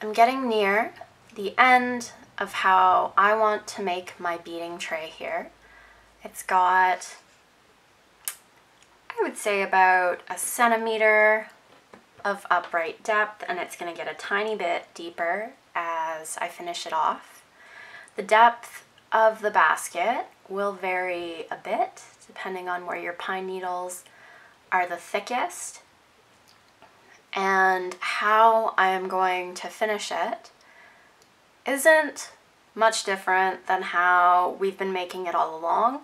I'm getting near the end of how I want to make my beading tray here. It's got, I would say, about a centimeter of upright depth, and it's going to get a tiny bit deeper as I finish it off. The depth of the basket will vary a bit depending on where your pine needles are the thickest, and how I am going to finish it isn't much different than how we've been making it all along.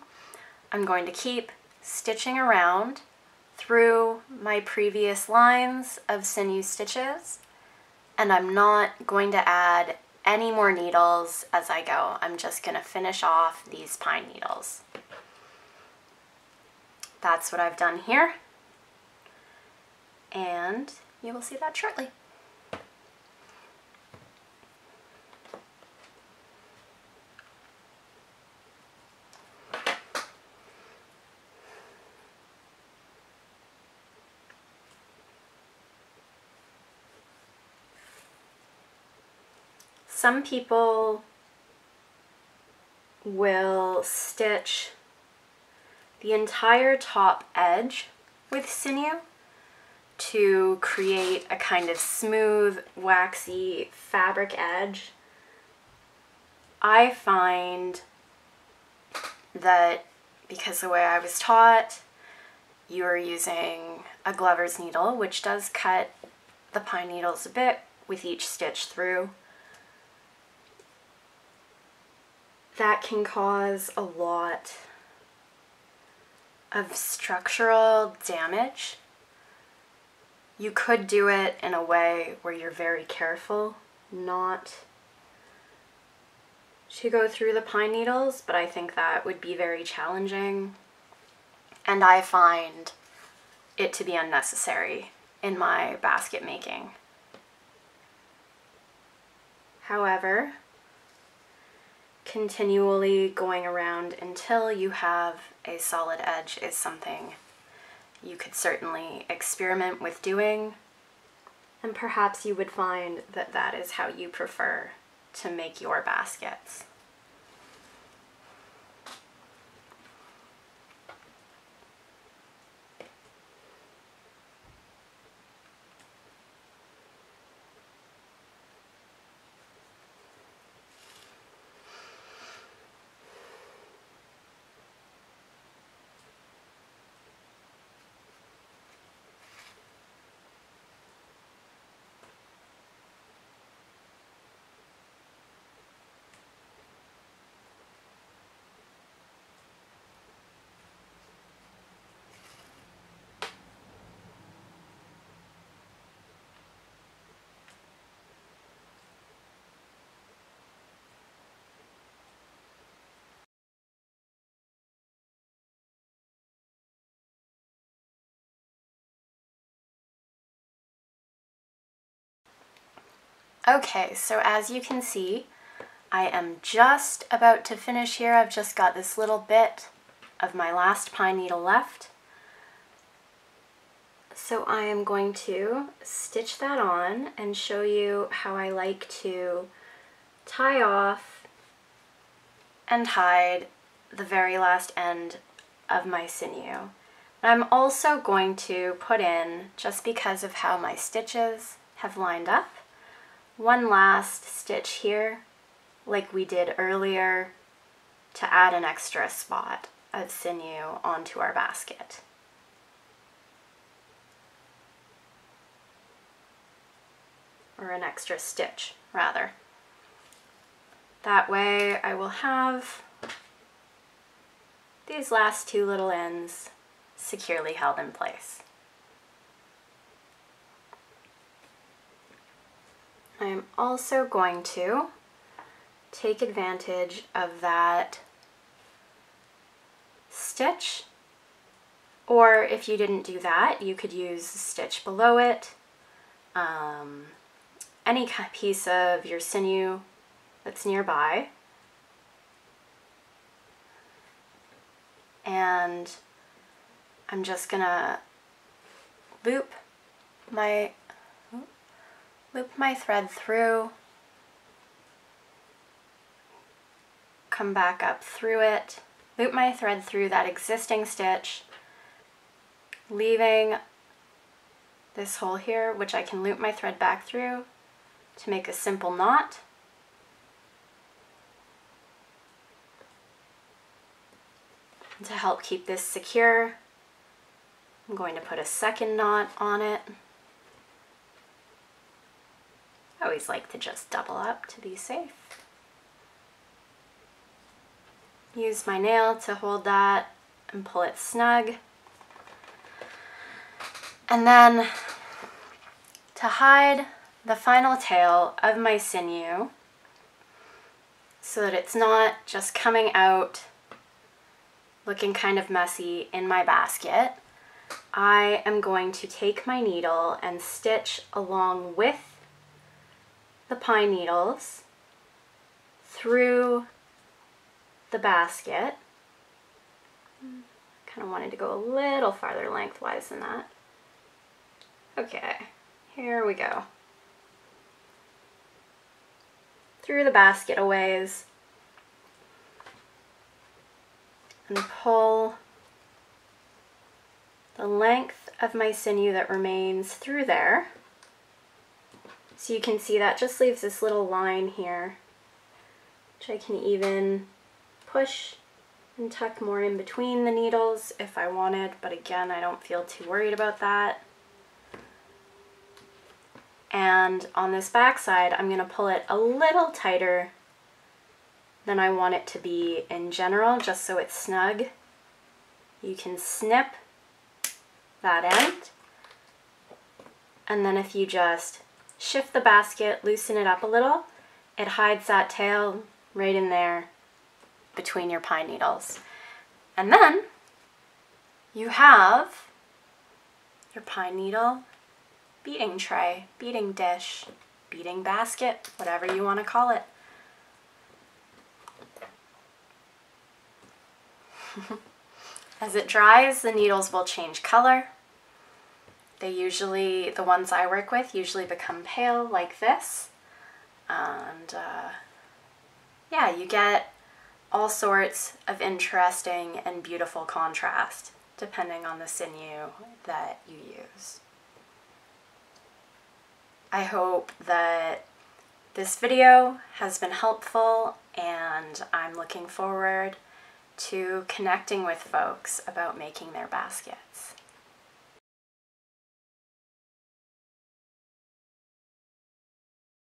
I'm going to keep stitching around through my previous lines of sinew stitches, and I'm not going to add any more needles as I go. I'm just going to finish off these pine needles. That's what I've done here, and you will see that shortly. Some people will stitch the entire top edge with sinew to create a kind of smooth, waxy fabric edge. I find that because the way I was taught, you're using a Glover's needle, which does cut the pine needles a bit with each stitch through. That can cause a lot of structural damage. You could do it in a way where you're very careful not to go through the pine needles, but I think that would be very challenging, and I find it to be unnecessary in my basket making. However, continually going around until you have a solid edge is something you could certainly experiment with doing, and perhaps you would find that that is how you prefer to make your baskets. Okay, so as you can see, I am just about to finish here. I've just got this little bit of my last pine needle left. So I am going to stitch that on and show you how I like to tie off and hide the very last end of my sinew. And I'm also going to put in, just because of how my stitches have lined up, one last stitch here, like we did earlier, to add an extra spot of sinew onto our basket. Or an extra stitch, rather. That way I will have these last two little ends securely held in place. I am also going to take advantage of that stitch, or if you didn't do that, you could use the stitch below it, any piece of your sinew that's nearby, and I'm just gonna loop loop my thread through, come back up through it, loop my thread through that existing stitch, leaving this hole here, which I can loop my thread back through to make a simple knot. And to help keep this secure, I'm going to put a second knot on it. I always like to just double up to be safe. Use my nail to hold that and pull it snug. And then to hide the final tail of my sinew so that it's not just coming out looking kind of messy in my basket, I am going to take my needle and stitch along with the pine needles through the basket. Kind of wanted to go a little farther lengthwise than that. Okay, here we go. Through the basket a ways, and pull the length of my sinew that remains through there. So you can see that just leaves this little line here, which I can even push and tuck more in between the needles if I wanted, but again, I don't feel too worried about that. And on this back side, I'm going to pull it a little tighter than I want it to be in general, just so it's snug. You can snip that end, and then if you just shift the basket, loosen it up a little, it hides that tail right in there between your pine needles. And then you have your pine needle beading tray, beading dish, beading basket, whatever you want to call it. As it dries, the needles will change color. They usually, the ones I work with, usually become pale like this. And yeah, you get all sorts of interesting and beautiful contrast depending on the sinew that you use. I hope that this video has been helpful, and I'm looking forward to connecting with folks about making their baskets.